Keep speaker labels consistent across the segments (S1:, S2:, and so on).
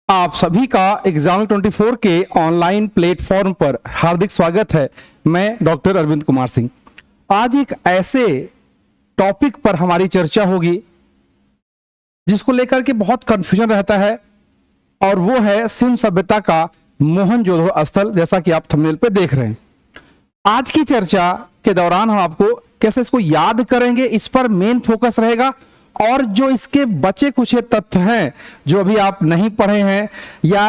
S1: आप सभी का एग्जाम 24 के ऑनलाइन प्लेटफॉर्म पर हार्दिक स्वागत है। मैं डॉक्टर अरविंद कुमार सिंह। आज एक ऐसे टॉपिक पर हमारी चर्चा होगी जिसको लेकर के बहुत कंफ्यूजन रहता है, और वो है सिंधु सभ्यता का मोहनजोदड़ो स्थल, जैसा कि आप थंबनेल पे देख रहे हैं। आज की चर्चा के दौरान हम आपको कैसे इसको याद करेंगे, इस पर मेन फोकस रहेगा, और जो इसके बचे कुछ तथ्य हैं जो अभी आप नहीं पढ़े हैं या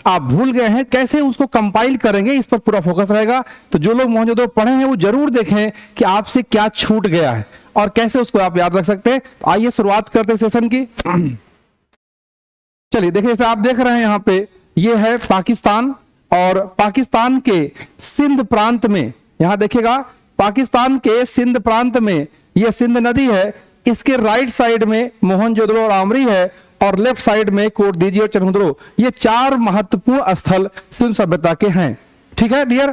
S1: आप भूल गए हैं, कैसे उसको कंपाइल करेंगे, इस पर पूरा फोकस रहेगा। तो जो लोग मोहनजोदड़ो पढ़े हैं वो जरूर देखें कि आपसे क्या छूट गया है और कैसे उसको आप याद रख सकते हैं। तो आइए शुरुआत करते हैं सेशन की। चलिए देखिए, जैसे आप देख रहे हैं यहाँ पे, ये है पाकिस्तान, और पाकिस्तान के सिंध प्रांत में, यहां देखिएगा पाकिस्तान के सिंध प्रांत में ये सिंध नदी है, इसके राइट साइड में मोहनजोदड़ो और आमरी है, और लेफ्ट साइड में कोटदीजी और चन्हुद्रो। ये चार महत्वपूर्ण स्थल सिंधु सभ्यता के हैं। ठीक है डियर।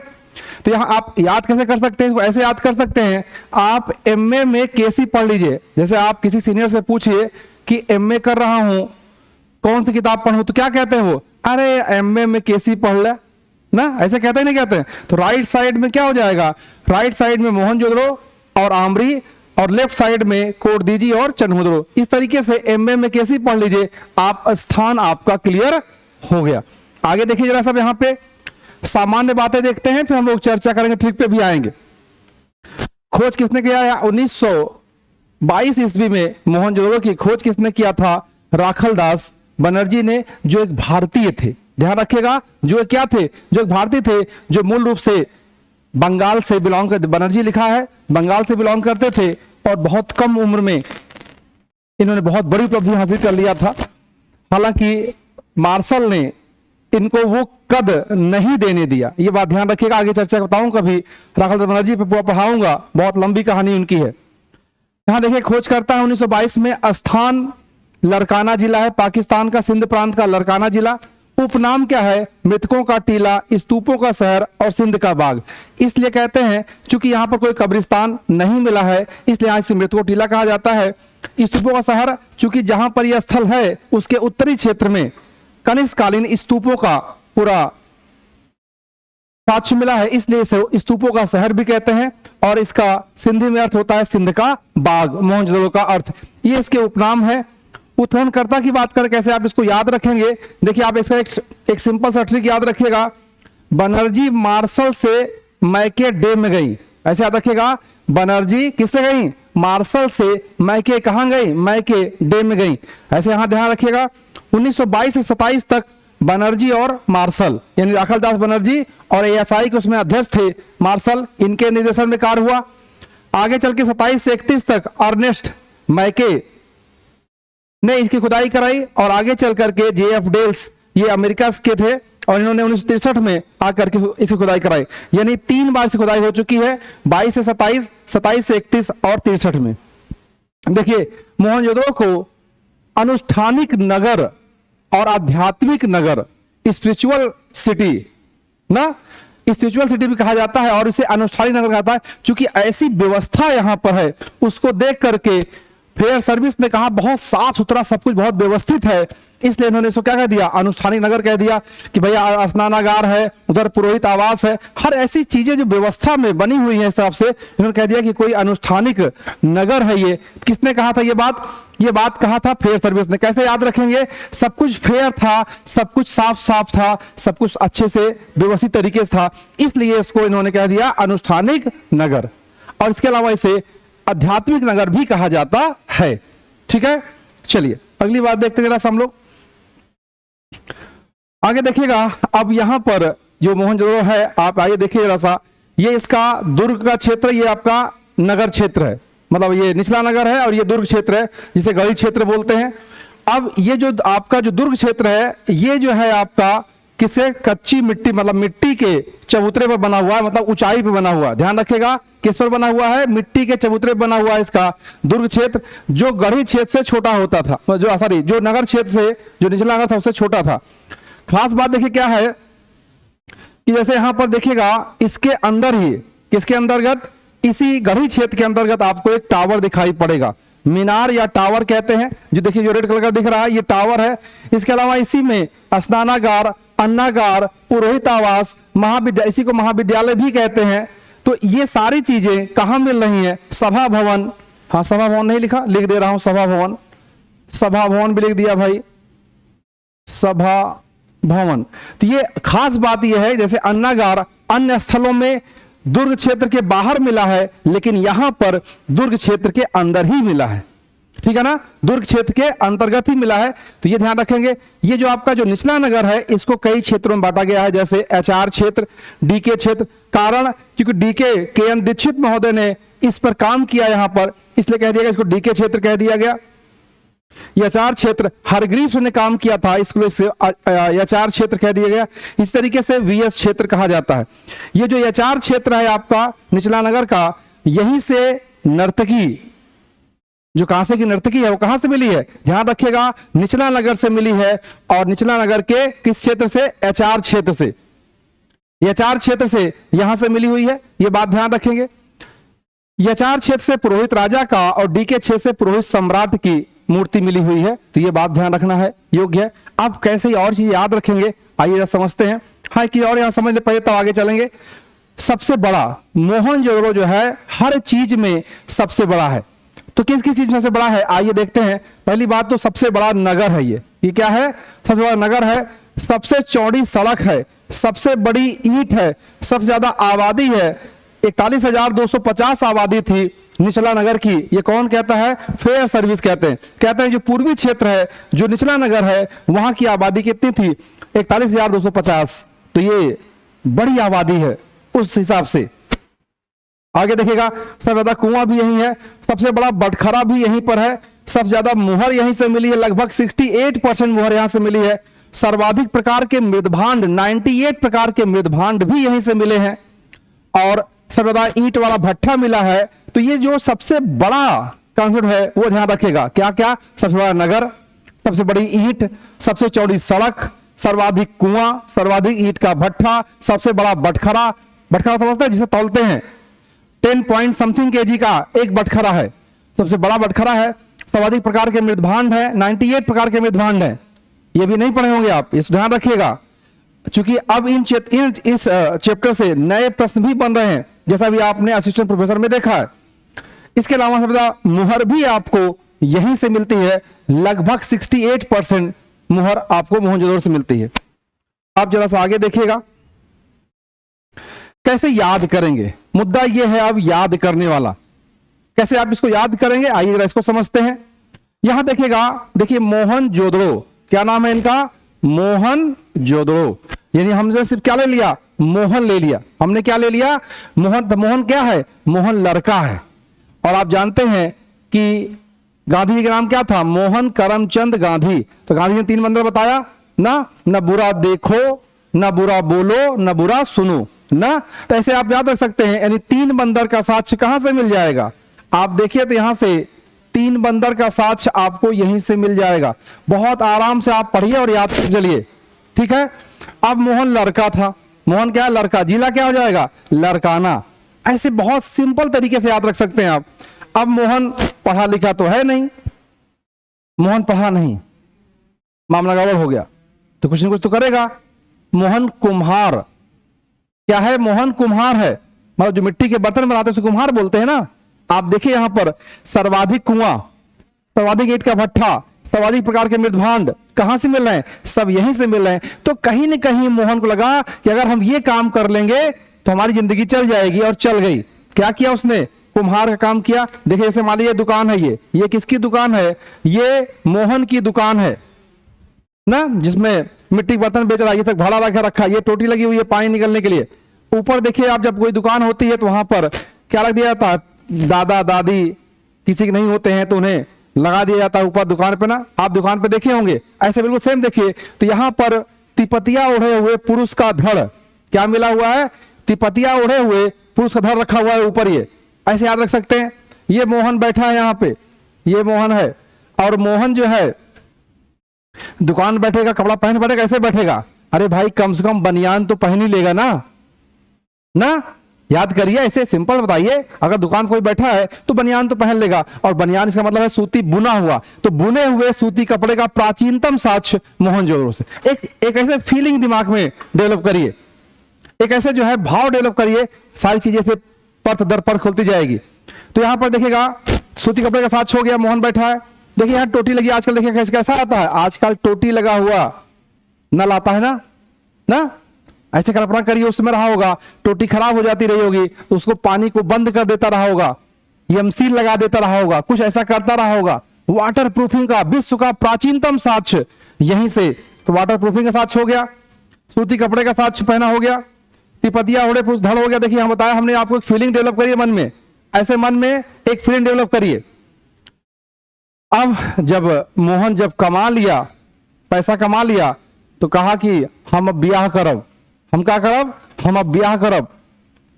S1: तो यहां आप याद कैसे कर सकते हैं, ऐसे याद कर सकते हैं, आप एमए में केसी पढ़ लीजिए। जैसे आप किसी सीनियर से पूछिए कि एमए कर रहा हूं, कौन सी किताब पढ़ूं, तो क्या कहते हैं वो, अरे एमए में केसी पढ़ ले ना, ऐसे कहते हैं नहीं कहते हैं। तो राइट साइड में क्या हो जाएगा, राइट साइड में मोहनजोदड़ो और आमरी, और लेफ्ट साइड में कोटदीजी और चन्हुद्रो। इस तरीके से एमए में केसी पढ़ लीजिए, आप स्थान आपका क्लियर हो गया। आगे देखिए जरा सब, यहां पे सामान्य बातें देखते हैं, फिर हम लोग चर्चा करेंगे, ट्रिक पे भी आएंगे। खोज किसने किया है, 1922 ईस्वी में मोहनजोदड़ो की खोज किसने किया था, राखलदास बनर्जी ने, जो एक भारतीय थे। ध्यान रखिएगा, जो क्या थे, जो एक भारतीय थे, जो मूल रूप से बंगाल से बिलोंग करते, बनर्जी लिखा है, बंगाल से बिलोंग करते थे, और बहुत कम उम्र में इन्होंने बहुत बड़ी उपलब्धि हासिल कर लिया था। हालांकि मार्शल ने इनको वो कद नहीं देने दिया, ये बात ध्यान रखिएगा। आगे चर्चा बताऊंगा, कभी राखलदास बनर्जी पे पूरा पढ़ाऊंगा, बहुत लंबी कहानी उनकी है। यहां देखिए खोज करता है 1922 में, स्थान लड़काना जिला है, पाकिस्तान का सिंध प्रांत का लड़काना जिला। उपनाम क्या है, मृतकों का टीला, स्तूपों का शहर और सिंध का बाग। इसलिए कहते हैं चूंकि यहाँ पर कोई कब्रिस्तान नहीं मिला है, इसलिए यहाँ से मृतकों टीला कहा जाता है। स्तूपों का शहर, चूंकि जहां पर यह स्थल है उसके उत्तरी क्षेत्र में कनिष्कालीन स्तूपों का पूरा साक्ष्य मिला है, इसलिए इसे स्तूपों का शहर भी कहते हैं। और इसका सिंधी में अर्थ होता है सिंध का बाग, मोहनजोदड़ो का अर्थ, ये इसके उपनाम है। उत्खननकर्ता की बात करें कैसे आप इसको याद रखेंगे, देखिए आप इसका एक सिंपल सा ट्रिक याद रखिएगा। बनर्जी मार्शल से मैके डे में गई, ऐसे याद रखिएगा। बनर्जी किससे गई, मार्शल से मैके कहां गई, मैके डे में गई, ऐसे यहां ध्यान रखिएगा। 1922 से 27 तक बनर्जी और मार्शल, यानी राखलदास बनर्जी और एएसआई के उसमें अध्यक्ष थे मार्शल, इनके निर्देशन में कार्य हुआ। आगे चल के 27 से 31 तक अर्नेस्ट मैके ने इसकी खुदाई कराई, और आगे चल करके जेएफ डेल्स, ये अमेरिका के थे, और इन्होंने 1963 में आकर के इसकी खुदाई कराई। यानी 3 बार से खुदाई हो चुकी है, 22 से 27, 27 से 31 और 63 में। देखिए मोहनजोदड़ो को अनुष्ठानिक नगर और आध्यात्मिक नगर, स्पिरिचुअल सिटी ना, स्पिरिचुअल सिटी भी कहा जाता है, और इसे अनुष्ठानिक नगर कहता है, क्योंकि ऐसी व्यवस्था यहां पर है। उसको देख करके फेयर सर्विस ने कहा बहुत साफ सुथरा, सब कुछ बहुत व्यवस्थित है, इसलिए इन्होंने इसको क्या कह दिया, अनुष्ठानिक नगर कह दिया। कि भैया स्नानागार है, उधर पुरोहित आवास है, हर ऐसी चीजें जो व्यवस्था में बनी हुई है, इस हिसाब से इन्होंने कह दिया कि कोई अनुष्ठानिक नगर है ये। किसने कहा था ये बात कहा था फेयर सर्विस ने। कैसे याद रखेंगे, सब कुछ फेयर था, सब कुछ साफ साफ था, सब कुछ अच्छे से व्यवस्थित तरीके से था, इसलिए इसको इन्होंने कह दिया अनुष्ठानिक नगर। और इसके अलावा इसे आध्यात्मिक नगर भी कहा जाता है। ठीक है, चलिए अगली बात देखते हैं जरा हम लोग। आगे देखिएगा, अब यहां पर जो मोहनजोदड़ो है, आप आइए देखिए जरा सा, ये इसका दुर्ग का क्षेत्र, ये आपका नगर क्षेत्र है, मतलब ये निचला नगर है, और ये दुर्ग क्षेत्र है जिसे गढ़ी क्षेत्र बोलते हैं। अब ये जो आपका जो दुर्ग क्षेत्र है, ये जो है आपका किसे, कच्ची मिट्टी, मतलब मिट्टी के चबूतरे पर बना हुआ है, मतलब ऊंचाई पर बना हुआ, ध्यान रखिएगा किस पर बना हुआ है, मिट्टी के चबूतरे पर बना हुआ है इसका दुर्ग क्षेत्र, जो गढ़ी क्षेत्र से छोटा होता था, जो नगर क्षेत्र से, जो निचला नगर था उससे छोटा था। खास बात देखिए क्या है कि जैसे यहां पर देखिएगा, इसके अंदर ही, किसके अंतर्गत, इसी गढ़ी क्षेत्र के अंतर्गत आपको एक टावर दिखाई पड़ेगा, मीनार या टावर कहते हैं। जो देखिए जो रेड कलर का दिख रहा है ये टावर है। इसके अलावा इसी में स्नानागार, अन्नागार, पुरोहित आवास, महाविद्यालय, इसी को महाविद्यालय भी कहते हैं। तो ये सारी चीजें कहाँ मिल रही हैं? सभा भवन, हाँ सभा भवन नहीं लिखा, लिख दे रहा हूं सभा भवन, सभा भवन भी लिख दिया भाई, सभा भवन। तो ये खास बात यह है, जैसे अन्नागार अन्य स्थलों में दुर्ग क्षेत्र के बाहर मिला है, लेकिन यहां पर दुर्ग क्षेत्र के अंदर ही मिला है, ठीक है ना, दुर्ग क्षेत्र के अंतर्गत ही मिला है। तो ये ध्यान रखेंगे। ये जो आपका जो निचला नगर है इसको कई क्षेत्रों में बांटा गया है, जैसे एचआर क्षेत्र, डीके क्षेत्र। कारण क्योंकि डीके के एन दीक्षित महोदय ने इस पर काम किया यहां पर, इसलिए कह दिया गया इसको डीके क्षेत्र कह दिया गया। एचआर क्षेत्र हरग्रीव्स ने काम किया था, इसको एचआर क्षेत्र कह दिया गया। इस तरीके से वीएस क्षेत्र कहा जाता है। ये जो एचआर क्षेत्र है आपका निचला नगर का, यहीं से नर्तकी, जो कहां से की नर्तकी है वो कहां से मिली है? ध्यान रखिएगा, निचला नगर से मिली है। और निचला नगर के किस क्षेत्र से? एचआर क्षेत्र से, एचआर क्षेत्र से यहां से मिली हुई है, ये बात ध्यान रखेंगे। एचआर क्षेत्र से पुरोहित राजा का और डीके क्षेत्र से पुरोहित सम्राट की मूर्ति मिली हुई है, तो ये बात ध्यान रखना है योग्य है। अब कैसे और चीज याद रखेंगे, आइए समझते हैं। हाँ कि और यहां समझ ले पहले, तब आगे चलेंगे। सबसे बड़ा मोहनजोदड़ो जो है हर चीज में सबसे बड़ा है। तो किस किस चीज में सबसे बड़ा है आइए देखते हैं। पहली बात तो सबसे बड़ा नगर है, ये क्या है? सबसे बड़ा नगर है, सबसे चौड़ी सड़क है, सबसे बड़ी ईंट है, सबसे ज्यादा आबादी है, 41,250 आबादी थी निचला नगर की। ये कौन कहता है? फेयर सर्विस कहते हैं जो पूर्वी क्षेत्र है, जो निचला नगर है, वहां की आबादी कितनी थी? 41,250। तो ये बड़ी आबादी है उस हिसाब से। आगे देखिएगा, सबसे ज्यादा कुआं भी यही है, सबसे बड़ा बटखरा भी यहीं पर है, सबसे ज्यादा मुहर यहीं से मिली है, लगभग 68% मुहर यहां से मिली है। सर्वाधिक प्रकार के मृदभांड, 98 प्रकार के मृदभांड भी यहीं से मिले हैं। और सबसे ज्यादा ईंट वाला भट्ठा मिला है। तो ये जो सबसे बड़ा कॉन्सेप्ट है वो ध्यान रखेगा, क्या क्या? सबसे बड़ा नगर, सबसे बड़ी ईंट, सबसे चौड़ी सड़क, सर्वाधिक कुआं, सर्वाधिक ईंट का भट्ठा, सबसे बड़ा बटखरा। बटखरा समझते हैं जिसे तौलते हैं, 10 पॉइंट समथिंग केजी का एक बटखरा है, सबसे बड़ा बटखरा है। सर्वाधिक प्रकार के मृदभांड है, 98 प्रकार के मृदभांड है। ये भी नहीं पढ़े होंगे आप, इस ध्यान रखिएगा, क्योंकि अब इस चैप्टर से नए प्रश्न भी बन रहे हैं, जैसा भी आपने असिस्टेंट प्रोफेसर में देखा है। इसके अलावा सबसे मुहर भी आपको यहीं से मिलती है, लगभग 68% मुहर आपको मोहनजोदड़ो से मिलती है। आप जरा सा आगे देखिएगा, कैसे याद करेंगे? मुद्दा यह है अब याद करने वाला, कैसे आप इसको याद करेंगे? आइए जरा इसको समझते हैं। यहां देखिएगा, देखिए मोहनजोदड़ो, क्या नाम है इनका? मोहनजोदड़ो। यानी हमने सिर्फ क्या ले लिया? मोहन ले लिया। हमने क्या ले लिया? मोहन। तो मोहन क्या है? मोहन लड़का है। और आप जानते हैं कि गांधी जी का नाम क्या था? मोहन करमचंद गांधी। तो गांधी ने 3 मंत्र बताया ना, न बुरा देखो, न बुरा बोलो, न बुरा सुनो ना। तो ऐसे आप याद रख सकते हैं, यानी 3 बंदर का साक्ष्य कहां से मिल जाएगा? आप देखिए तो यहां से 3 बंदर का साक्ष्य आपको यहीं से मिल जाएगा। बहुत आराम से आप पढ़िए और याद कर चलिए, ठीक है। अब मोहन लड़का था, मोहन क्या? लड़का। जिला क्या हो जाएगा? लड़काना। ऐसे बहुत सिंपल तरीके से याद रख सकते हैं आप। अब मोहन पढ़ा लिखा तो है नहीं, मोहन पढ़ा नहीं, मामला गड़बड़ हो गया, तो कुछ न कुछ तो करेगा। मोहन कुम्हार, क्या है? मोहन कुम्हार है, मतलब जो मिट्टी के बर्तन बनाते हैं उसे कुम्हार बोलते हैं ना। आप देखिए यहां पर सर्वाधिक कुआं, सर्वाधिक ईंट का भट्ठा, सर्वाधिक प्रकार के मृदभांड कहां से मिल रहे हैं? सब यहीं से मिल रहे हैं। तो कहीं न कहीं मोहन को लगा कि अगर हम ये काम कर लेंगे तो हमारी जिंदगी चल जाएगी, और चल गई। क्या किया उसने? कुम्हार का काम किया। देखिए जैसे मान लीजिए दुकान है, ये किसकी दुकान है? ये मोहन की दुकान है ना, जिसमें मिट्टी बर्तन बेच रहा है, ये तक भाड़ा रखा, ये टोटी लगी हुई है पानी निकलने के लिए। ऊपर देखिए आप, जब कोई दुकान होती है तो वहां पर क्या रख दिया जाता है? दादा दादी किसी के नहीं होते हैं तो उन्हें लगा दिया जाता है ऊपर दुकान पे ना। आप दुकान पे देखे होंगे, ऐसे बिल्कुल सेम देखिए। तो यहां पर तिपतिया ओढ़े हुए पुरुष का धड़, क्या मिला हुआ है? तिपतिया ओढ़े हुए पुरुष का धड़ रखा हुआ है ऊपर, ये ऐसे याद रख सकते हैं। ये मोहन बैठा है यहाँ पे, ये मोहन है। और मोहन जो है दुकान बैठेगा, कपड़ा पहन बैठेगा, कैसे बैठेगा? अरे भाई कम से कम बनियान तो पहन ही लेगा ना, याद करिए, ऐसे सिंपल बताइए। अगर दुकान कोई बैठा है तो बनियान तो पहन लेगा, और बनियान इसका मतलब है सूती बुना हुआ, तो बुने हुए सूती कपड़े का प्राचीनतम साक्ष्य मोहनजोदड़ो से। एक ऐसे फीलिंग दिमाग में डेवलप करिए, एक ऐसे जो है भाव डेवलप करिए, सारी चीजें से परत दर परत खुलती जाएगी। तो यहां पर देखिएगा सूती कपड़े का साक्ष्य हो गया, मोहन बैठा है। देखिए यहाँ टोटी लगी, आजकल देखिए कैसा आता है, आजकल टोटी लगा हुआ नल आता है ना ऐसे कल्पना करिए उसमें रहा होगा, टोटी खराब हो जाती रही होगी तो उसको पानी को बंद कर देता रहा होगा, यमसील लगा देता रहा होगा, कुछ ऐसा करता रहा होगा। वाटर प्रूफिंग का विश्व का प्राचीनतम साक्ष्य यहीं से, तो वाटर प्रूफिंग का साक्ष्य हो गया, सूती कपड़े का साक्ष्य पहना हो गया, तिपतिया ओढ़े धड़ हो गया। देखिए हम बताया, हमने आपको एक फीलिंग डेवलप करिए मन में, ऐसे मन में एक फीलिंग डेवलप करिए। अब जब मोहन जब कमा लिया, पैसा कमा लिया, तो कहा कि हम अब ब्याह करब, हम क्या करब, हम अब ब्याह करब,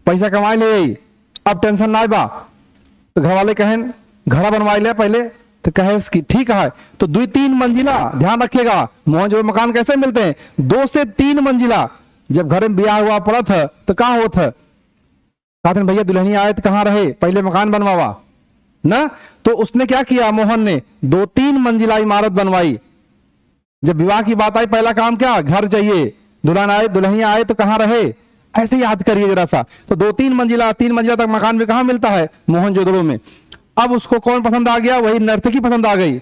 S1: पैसा कमाए ले, अब टेंशन ना बा। तो घर वाले कहें घर बनवाई ले पहले, तो कहे कि ठीक है। तो 2-3 मंजिला, ध्यान रखिएगा मोहन जो मकान कैसे मिलते हैं, 2 से 3 मंजिला। जब घर में ब्याह हुआ पड़ा था तो कहाँ होता है, कहते भैया दुल्हनी आए तो कहाँ रहे, पहले मकान बनवावा ना। तो उसने क्या किया, मोहन ने 2-3 मंजिला इमारत बनवाई। जब विवाह की बात आई, पहला काम क्या, घर चाहिए, दुल्हन आए दुल्हनिया आए तो कहाँ रहे, ऐसे याद करिए जरा सा। तो 2-3 मंजिला 3 मंजिला तक मकान भी कहाँ मिलता है, मोहनजोदड़ो में। अब उसको कौन पसंद आ गया, वही नर्तकी पसंद आ गई।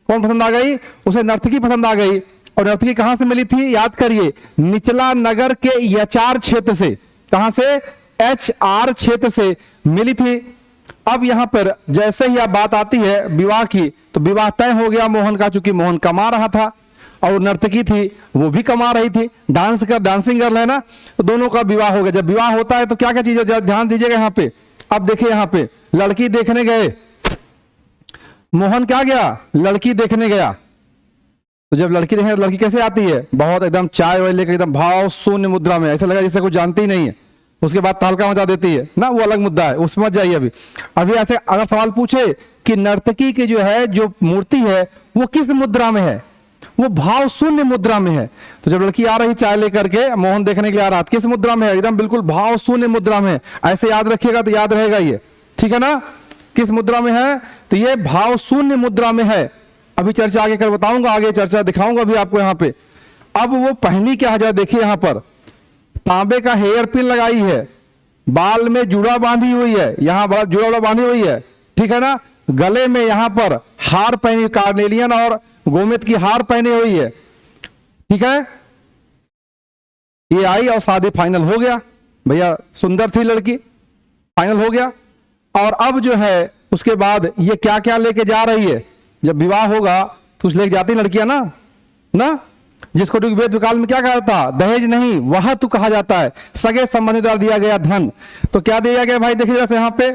S1: कौन पसंद आ गई, उसे नर्तकी पसंद आ गई। और नर्तकी कहां से मिली थी, याद करिए, निचला नगर के एचआर क्षेत्र से। कहां से, एचआर क्षेत्र से मिली थी। अब यहां पर जैसे ही अब बात आती है विवाह की, तो विवाह तय हो गया मोहन का, चूंकि मोहन कमा रहा था और नर्तकी थी वो भी कमा रही थी, डांसिंग गर्ल है ना, तो दोनों का विवाह हो गया। जब विवाह होता है तो क्या क्या चीजें, ध्यान दीजिएगा यहाँ पे। अब देखिए यहाँ पे लड़की देखने गए, मोहन क्या गया, लड़की देखने गया। तो जब लड़की देखने, लड़की कैसे आती है, बहुत एकदम चाय वाय लेकर एकदम भाव शून्य मुद्रा में, ऐसा लगा जैसे कुछ जानती ही नहीं है। उसके बाद तहलका मचा देती है ना, वो अलग मुद्दा है, उसमें मत जाइए। अभी ऐसे अगर सवाल पूछे कि नर्तकी की जो है जो मूर्ति है वो किस मुद्रा में है, वो भाव शून्य मुद्रा में है। तो जब लड़की आ रही चाय लेकर के, मोहन देखने के लिए आ रहा, किस मुद्रा में है, एकदम बिल्कुल भाव शून्य मुद्रा में है। ऐसे याद रखिएगा तो याद रहेगा ये, ठीक है ना। किस मुद्रा में है, तो ये भाव शून्य मुद्रा में है। अभी चर्चा आगे कर बताऊंगा, आगे चर्चा दिखाऊंगा अभी आपको यहाँ पे। अब वो पहनी क्या है, देखिए यहाँ पर तांबे का हेयर पिन लगाई है, बाल में जुड़ा बांधी हुई है, यहाँ बड़ा जुड़ा बांधी हुई है, ठीक है ना। गले में यहाँ पर हार पहनी, कार्नेलियन और गोमेद की हार पहनी हुई है, ठीक है। ये आई और शादी फाइनल हो गया, भैया सुंदर थी लड़की, फाइनल हो गया। और अब जो है उसके बाद ये क्या क्या लेके जा रही है, जब विवाह होगा तो उस लेके जाती लड़कियां ना, जिसको वेद काल में क्या कहा था, दहेज नहीं वह तो कहा जाता है, सगे संबंधी द्वारा दिया गया धन। तो क्या दिया गया भाई, देखिए जैसे यहाँ पे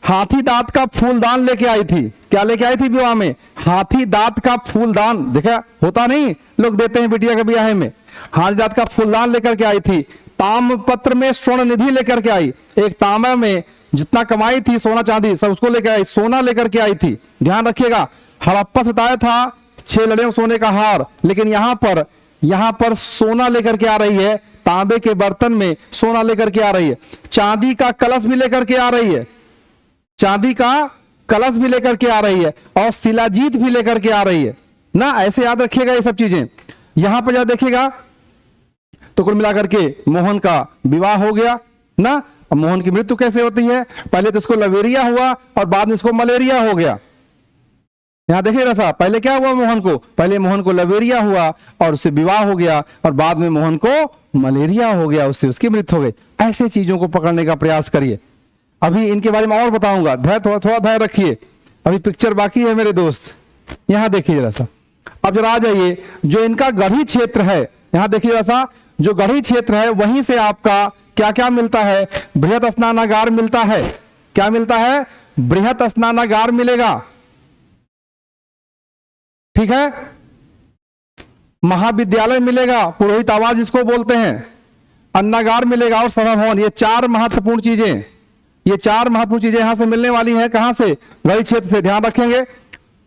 S1: हाथी दांत का फूलदान लेके आई थी। क्या लेके आई थी विवाह में, हाथी दांत का फूलदान। देखा होता नहीं, लोग देते हैं बिटिया के ब्याह में, हाथी दांत का फूलदान लेकर के आई थी। ताम्रपत्र में स्वर्ण निधि लेकर के आई, एक तांबा में जितना कमाई थी सोना चांदी सब उसको लेकर आई, सोना लेकर के आई थी। ध्यान रखिएगा, हड़प्पा से बताया था 6 लड़ियों सोने का हार, लेकिन यहां पर सोना लेकर के आ रही है, तांबे के बर्तन में सोना लेकर के आ रही है। चांदी का कलश भी लेकर के आ रही है, चांदी का कलश भी लेकर के आ रही है, और शिलाजीत भी लेकर के आ रही है ना। ऐसे याद रखिएगा ये सब चीजें। यहां पर जब देखिएगा तो कुल मिलाकर के मोहन का विवाह हो गया ना। अब मोहन की मृत्यु कैसे होती है, पहले तो इसको लवेरिया हुआ और बाद में इसको मलेरिया हो गया। यहां देखिए रसा, पहले क्या हुआ मोहन को, पहले मोहन को लवेरिया हुआ और उससे विवाह हो गया, और बाद में मोहन को मलेरिया हो गया, उससे उसकी मृत्यु हो गई। ऐसे चीजों को पकड़ने का प्रयास करिए। अभी इनके बारे में और बताऊंगा, धैर्य थोड़ा धैर्य रखिए, अभी पिक्चर बाकी है मेरे दोस्त। यहां देखिए जरा सा, अब जरा आ जाइए, जो इनका गढ़ी क्षेत्र है, यहां देखिए जरा सा, जो गढ़ी क्षेत्र है वहीं से आपका क्या क्या मिलता है, बृहत स्नानागार मिलता है। क्या मिलता है, बृहत स्नानागार मिलेगा, ठीक है। महाविद्यालय मिलेगा, पुरोहित आवास जिसको बोलते हैं, अन्नागार मिलेगा और सभा भवन। ये 4 महत्वपूर्ण चीजें, ये 4 महत्वपूर्ण चीजें यहां से मिलने वाली हैं। कहां से, गढ़ी क्षेत्र से, ध्यान रखेंगे।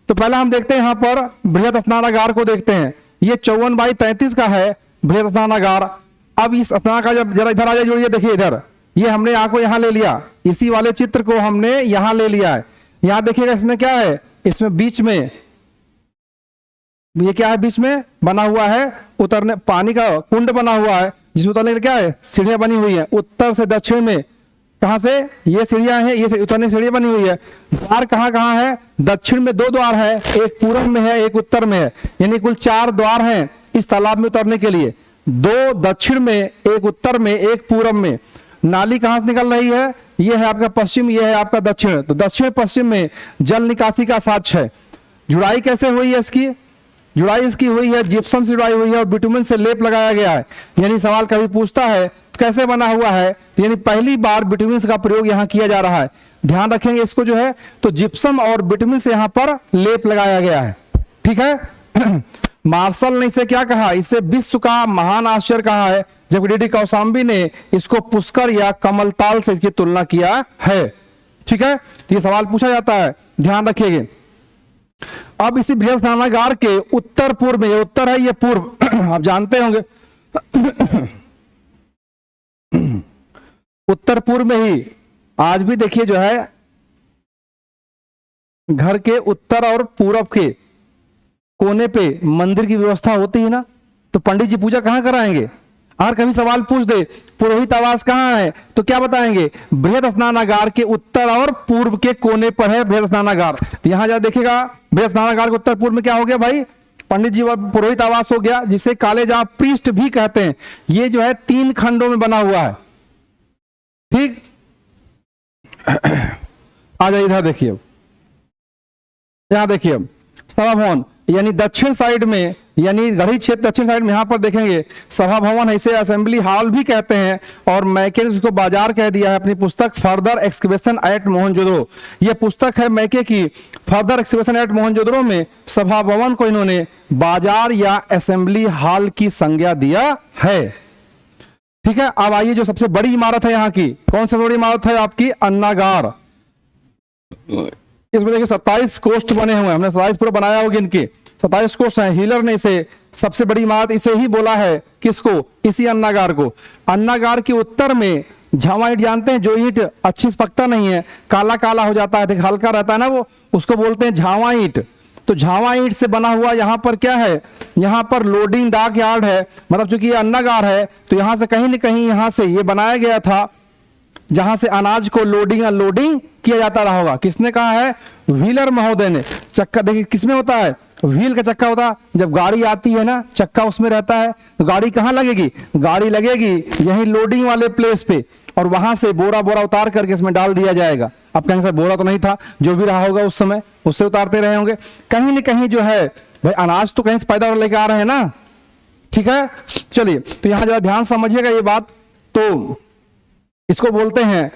S1: तो पहला हम देखते हैं यहां पर बृहत स्नानागार को देखते हैं। ये 54 बाई 33 का है बृहत स्नानागार। अब इस स्नान का जब जरा इधर आ जाए, जोड़िए, देखिए इधर ये हमने यहाँ को यहाँ ले लिया, इसी वाले चित्र को हमने यहाँ ले लिया है। यहाँ देखिएगा इसमें क्या है, इसमें बीच में ये क्या है, बीच में बना हुआ है उतरने, पानी का कुंड बना हुआ है जिसमें उतरने के लिए क्या है, सीढ़ियां बनी हुई है। उत्तर से दक्षिण में कहां से ये सीढ़ियां हैं, ये उतरने की सीढ़ियां बनी हुई है। द्वार कहाँ कहाँ है, दक्षिण में 2 द्वार है, एक पूर्व में है एक उत्तर में है, यानी कुल 4 द्वार हैं इस तालाब में उतरने के लिए। 2 दक्षिण में, एक उत्तर में, एक पूर्व में। नाली कहां से निकल रही है, ये है आपका पश्चिम, ये है आपका दक्षिण। तो दक्षिण पश्चिम में जल निकासी का साक्ष्य है। जुड़ाई कैसे हुई है इसकी, जुड़ाई इसकी हुई है जिप्सम से जुड़ाई हुई है और बिटुमेन से लेप लगाया गया है। यानी सवाल कभी पूछता है तो कैसे बना हुआ है, तो यानी पहली बार बिटुमेन का प्रयोग यहाँ किया जा रहा है। ध्यान रखेंगे इसको जो है, तो जिप्सम और बिटुमेन से यहाँ पर लेप लगाया गया है। ठीक है। मार्शल ने इसे क्या कहा, इसे विश्व का महान आश्चर्य कहा है, जबकि डीडी कौशाम्बी ने इसको पुष्कर या कमलताल से इसकी तुलना किया है। ठीक है, तो ये सवाल पूछा जाता है, ध्यान रखिएगा। अब इसी बृहद स्नानागार के उत्तर पूर्व में, ये उत्तर है ये पूर्व आप जानते होंगे उत्तर पूर्व में ही आज भी देखिए जो है घर के उत्तर और पूरब के कोने पे मंदिर की व्यवस्था होती है ना, तो पंडित जी पूजा कहां कराएंगे। अगर कभी सवाल पूछ दे पुरोहित आवास कहां है, तो क्या बताएंगे, बृहद स्नानागार के उत्तर और पूर्व के कोने पर है बृहद स्नानागार। तो यहां जा देखिएगा बृहद स्नानागार के उत्तर पूर्व में क्या हो गया भाई, पंडित जी पुरोहित आवास हो गया, जिसे कालेजा पृष्ठ भी कहते हैं। ये जो है 3 खंडों में बना हुआ है। ठीक, आ जाइए इधर देखिए, यहां देखिए सभा भवन, यानी दक्षिण साइड में, यानी गढ़ी क्षेत्र दक्षिण साइड में, यहां पर देखेंगे सभा भवन, इसे असेंबली हॉल भी कहते हैं। और मैके ने उसको बाजार कह दिया है अपनी पुस्तक फर्दर एक्सकवेशन एट मोहनजोदड़ो। यह पुस्तक है मैके की, फर्दर एक्सकवेशन एट मोहनजोदड़ो में सभा भवन को इन्होंने बाजार या असेंबली हॉल की संज्ञा दिया है। ठीक है, अब आइए जो सबसे बड़ी इमारत है यहाँ की, कौन सी बड़ी इमारत है आपकी, अन्नागार। इसमें देखिए 27 कोष्ठ बने हुए हैं, हमने 27 पूरा बनाया होगा, इनके 27 कोष्ठ हैं। हीलर ने इसे सबसे बड़ी इमारत इसे ही बोला है, किसको, इसी अन्नागार को। अन्नागार के उत्तर में झावा ईंट जानते हैं, जो ईंट अच्छी से पकता नहीं है, काला काला हो जाता है, हल्का रहता है ना, वो उसको बोलते हैं झावा ईंट। तो झावा ईंट से बना हुआ यहाँ पर क्या है, यहाँ पर लोडिंग डॉक यार्ड है, मतलब चूंकि ये अन्नागार है तो यहाँ से कहीं न कहीं यहाँ से ये बनाया गया था, जहां से अनाज को लोडिंग अनलोडिंग किया जाता रहा होगा। किसने कहा है, व्हीलर महोदय ने। चक्का देखिए किसमें होता है, व्हील का चक्का होता है, जब गाड़ी आती है ना चक्का उसमें रहता है, तो गाड़ी कहाँ लगेगी, गाड़ी लगेगी यही लोडिंग वाले प्लेस पे, और वहां से बोरा बोरा उतार करके इसमें डाल दिया जाएगा। अब कहेंगे सर बोरा तो नहीं था, जो भी रहा होगा उस समय उससे उतारते रहे होंगे। कहीं न कहीं जो है भाई अनाज तो कहीं से पैदा लेके आ रहे हैं ना। ठीक है, चलिए तो यहां जरा ध्यान समझिएगा ये बात। तो इसको बोलते हैं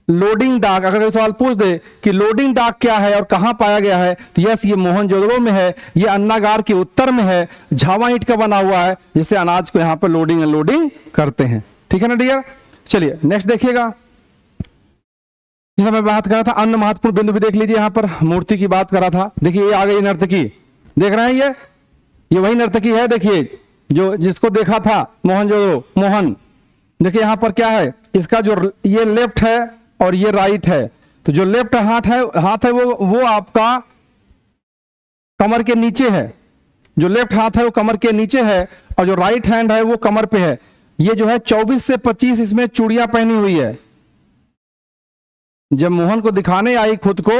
S1: लोडिंग डॉक। अगर सवाल पूछ दे कि लोडिंग डॉक क्या है और कहां पाया गया है, तो यस ये मोहनजोदड़ो में है, ये अन्नागार के उत्तर में है, झावा ईंट का बना हुआ है, जिससे अनाज को यहां पर लोडिंग अनलोडिंग करते हैं। ठीक है ना डियर, चलिए नेक्स्ट देखिएगा। जिसमें मैं बात कर रहा था अन्य महत्वपूर्ण बिंदु भी देख लीजिए, यहां पर मूर्ति की बात कर रहा था। देखिए ये आ गई नर्तकी, देख रहे हैं ये वही नर्तकी है, देखिए जो जिसको देखा था मोहनजोदड़ो मोहन। देखिए यहां पर क्या है, इसका जो ये लेफ्ट है और ये राइट है, तो जो लेफ्ट हाथ है वो आपका कमर के नीचे है, जो लेफ्ट हाथ है वो कमर के नीचे है, और जो राइट हैंड है वो कमर पे है। ये जो है 24 से 25 इसमें चूड़ियां पहनी हुई है। जब मोहन को दिखाने आई खुद को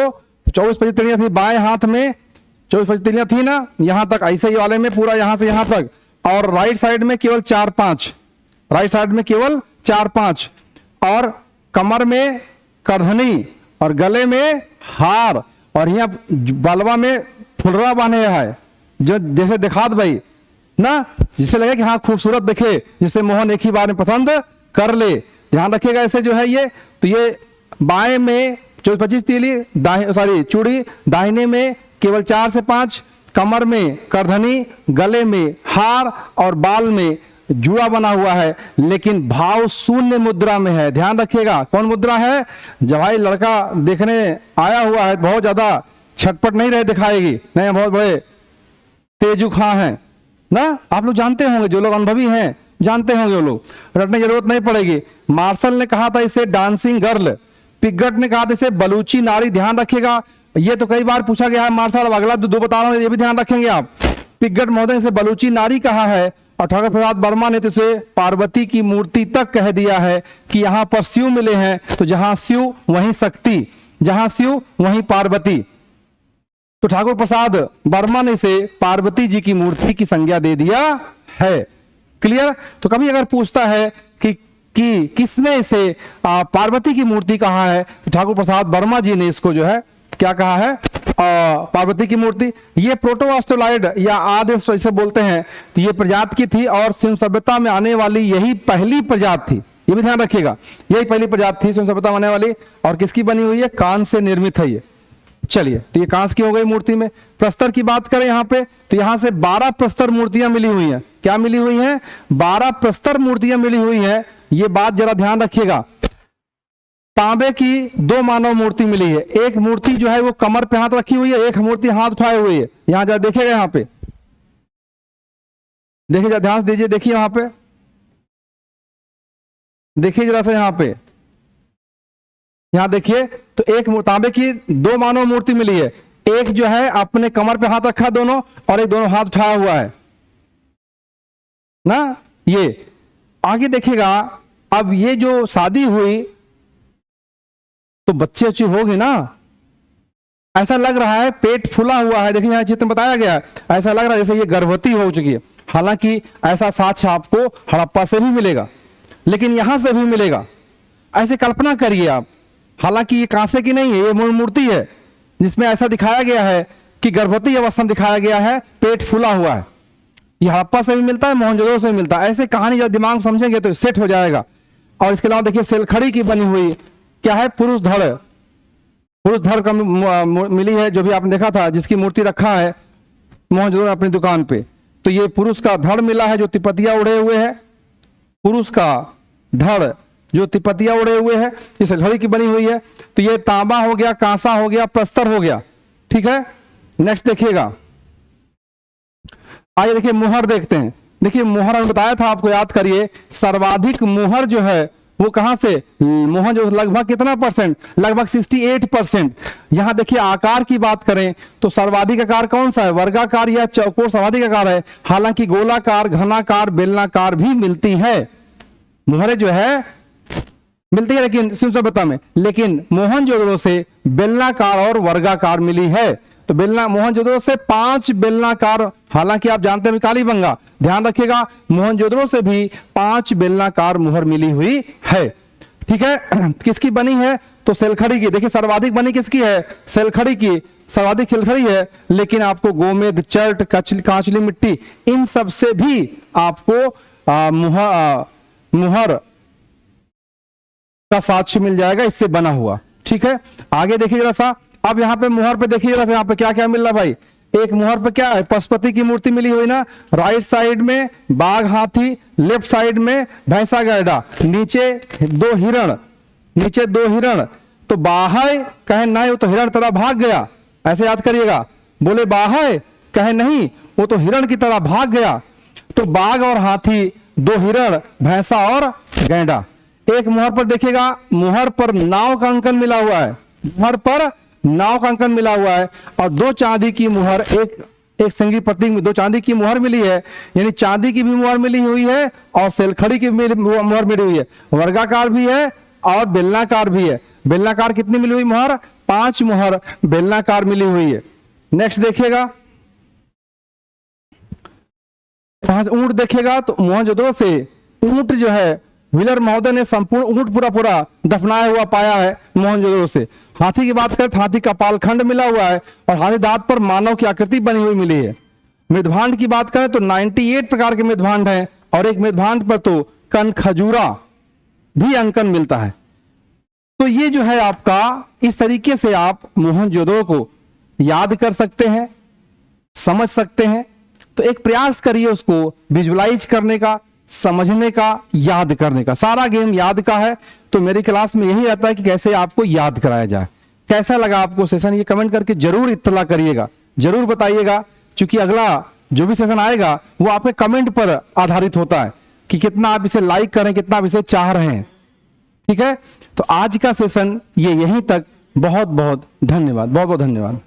S1: 24-25 तिड़ियां थी बाएं हाथ में, 24-25 तिड़ियां थी ना, यहां तक ऐसे ही वाले में पूरा यहां से यहां तक, और राइट साइड में केवल 4-5, राइट साइड में केवल 4-5, और कमर में करधनी और गले में हार, और यहाँ बलवा में फुलरा बांधे है, जो जैसे दिखात भाई ना, जिससे लगे कि हाँ खूबसूरत दिखे, जिसे मोहन एक ही बार में पसंद कर ले। ध्यान रखिएगा ऐसे जो है ये, तो ये बाएं में 24-25 तीली चूड़ी, दाहिने में केवल 4 से 5, कमर में करधनी, गले में हार और बाल में जुड़ा बना हुआ है, लेकिन भाव शून्य मुद्रा में है। ध्यान रखिएगा कौन मुद्रा है, जब भाई लड़का देखने आया हुआ है बहुत ज्यादा छटपट नहीं रहे दिखाएगी, नहीं बहुत बड़े तेजू खां हैं ना, आप लोग जानते होंगे, जो लोग अनुभवी हैं जानते होंगे वो लोग, रटने की जरूरत नहीं पड़ेगी। मार्शल ने कहा था इसे डांसिंग गर्ल, पिगट ने कहा था इसे बलूची नारी। ध्यान रखिएगा, ये तो कई बार पूछा गया है मार्शल, अब अगला दो बता रहा हूं, ये भी ध्यान रखेंगे आप। पिगट महोदय ने इसे बलूची नारी कहा है और ठाकुर प्रसाद वर्मा ने तो इसे पार्वती की मूर्ति तक कह दिया है कि यहां पर शिव मिले हैं, तो जहां शिव वहीं शक्ति, जहां शिव वहीं पार्वती। तो ठाकुर प्रसाद वर्मा ने इसे पार्वती जी की मूर्ति की संज्ञा दे दिया है। क्लियर? तो कभी अगर पूछता है कि किसने इसे पार्वती की मूर्ति कहा है, तो ठाकुर प्रसाद वर्मा जी ने इसको जो है क्या कहा है, पार्वती की मूर्ति। ये प्रोटोआस्ट्रोलाइड या आदि इसे बोलते हैं, तो ये प्रजाति की थी और सिंधु सभ्यता में आने वाली यही पहली प्रजाति थी, ये भी ध्यान रखिएगा, यही पहली प्रजाति थी सिंधु सभ्यता में आने वाली। और किसकी बनी हुई है? कांस्य से निर्मित है ये। चलिए, तो ये कांस्य की हो गई मूर्ति में। प्रस्तर की बात करें यहाँ पे, तो यहाँ से 12 प्रस्तर मूर्तियां मिली हुई हैं। क्या मिली हुई हैं? 12 प्रस्तर मूर्तियां मिली हुई हैं। ये बात जरा ध्यान रखिएगा। तांबे की 2 मानव मूर्ति मिली है, एक मूर्ति जो है वो कमर पे हाथ रखी हुई है, एक मूर्ति हाथ उठाए हुई है। यहां जरा देखिएगा, यहाँ पे देखिए, जरा ध्यान दीजिए, देखिए वहां पे देखिए जरा सा, यहाँ पे यहां देखिए, तो एक तांबे की 2 मानव मूर्ति मिली है, एक जो है अपने कमर पे हाथ रखा दोनों, और एक दोनों हाथ उठाया हुआ है ना। ये आगे देखिएगा, अब ये जो शादी हुई तो बच्चे अच्छी होगी ना, ऐसा लग रहा है पेट फूला हुआ है। देखिए यहाँ चित्र में बताया गया है, ऐसा लग रहा है जैसे ये गर्भवती हो चुकी है। हालांकि ऐसा साक्ष्य आपको हड़प्पा से भी मिलेगा, लेकिन यहां से भी मिलेगा। ऐसे कल्पना करिए आप, हालांकि ये कांसे की नहीं है, ये मूर्ति है जिसमें ऐसा दिखाया गया है कि गर्भवती अवस्था में दिखाया गया है, पेट फूला हुआ है। ये हड़प्पा से भी मिलता है, मोहनजोदड़ो से भी मिलता है। ऐसे कहानी जब दिमाग समझेंगे तो सेट हो जाएगा। और इसके अलावा देखिए सेलखड़ी की बनी हुई क्या है, पुरुष धड़ का मिली है, जो भी आपने देखा था, जिसकी मूर्ति रखा है मोहनजोदड़ो अपनी दुकान पे। तो ये पुरुष का धड़ मिला है जो तिपतिया उड़े हुए है, पुरुष का धड़ जो तिपतिया उड़े हुए है, इस घड़ी की बनी हुई है। तो ये तांबा हो गया, कांसा हो गया, प्रस्तर हो गया। ठीक है, नेक्स्ट देखिएगा, आइए देखिए मुहर देखते हैं। देखिए मुहर हमने बताया था आपको, याद करिए, सर्वाधिक मुहर जो है वो कहां से, मोहन जो लगभग कितना परसेंट, लगभग 68%। यहां देखिए आकार की बात करें तो सर्वाधिक आकार कौन सा है, वर्गाकार या चौकोर सर्वाधिक आकार है। हालांकि गोलाकार, घनाकार, बेलनाकार भी मिलती है, मुहरें जो है मिलती है, लेकिन सिंधु सभ्यता में, लेकिन मोहनजोदड़ो से बेलनाकार और वर्गाकार मिली है। तो मोहनजोदड़ो से 5 बेलनाकार, हालांकि आप जानते हैं कालीबंगा, ध्यान रखिएगा, मोहनजोदड़ो से भी 5 बेलनाकार मुहर मिली हुई है। ठीक है, किसकी बनी है, तो सेलखड़ी की। देखिए सर्वाधिक बनी किसकी है, सेलखड़ी की, सर्वाधिक सेलखड़ी है। लेकिन आपको गोमेद, चर्ट, कांचली मिट्टी, इन सब से भी आपको मुहर का साक्ष्य मिल जाएगा, इससे बना हुआ। ठीक है, आगे देखिए जरा सा, अब यहाँ पे मुहर पे देखिए जरा सा, यहाँ पे क्या क्या मिल रहा है भाई। एक मुहर पे क्या है, पशुपति की मूर्ति मिली हुई ना, राइट साइड में बाघ हाथी, लेफ्ट साइड में भैंसा गैडा, नीचे 2 हिरण, नीचे 2 हिरण। तो बाहर कहे नहीं, वो तो हिरण तरह भाग गया, ऐसे याद करिएगा। बोले बाहर, कहे नहीं, वो तो हिरण की तरह भाग गया। तो बाघ और हाथी, 2 हिरण, भैंसा और गैंडा। एक मुहर पर देखिएगा, मुहर पर नाव का अंकन मिला हुआ है, मुहर पर नाव का अंकन मिला हुआ है। और 2 चांदी की मुहर, एक संगी प्रतीक में 2 चांदी की मुहर मिली है, यानी चांदी की भी मुहर मिली हुई है और सेलखड़ी की मुहर मिली हुई है। वर्गाकार भी है और बेलनाकार भी है। बेलनाकार कितनी मिली हुई मुहर, 5 मुहर बेलनाकार मिली हुई है। नेक्स्ट देखिएगा, ऊंट देखेगा, तो मोहनजोदड़ो से ऊंट जो है व्हीलर महोदय ने संपूर्ण ऊंट पूरा दफनाया हुआ पाया है मोहनजोदड़ो से। हाथी की बात करें तो हाथी का पालखंड मिला हुआ है और हाथी दांत पर मानव की आकृति बनी हुई मिली है। मृदभांड की बात करें तो 98 प्रकार के मृदभांड हैं और एक मृदभांड पर तो कनखजूरा भी अंकन मिलता है। तो ये जो है आपका, इस तरीके से आप मोहनजोदड़ो को याद कर सकते हैं, समझ सकते हैं। तो एक प्रयास करिए उसको विजुअलाइज करने का, समझने का, याद करने का। सारा गेम याद का है। तो मेरी क्लास में यही रहता है कि कैसे आपको याद कराया जाए। कैसा लगा आपको सेशन, ये कमेंट करके जरूर इत्तला करिएगा, जरूर बताइएगा, क्योंकि अगला जो भी सेशन आएगा वो आपके कमेंट पर आधारित होता है। कि कितना आप इसे लाइक करें, कितना आप इसे चाह रहे हैं। ठीक है, तो आज का सेशन ये यहीं तक। बहुत बहुत धन्यवाद, बहुत बहुत धन्यवाद।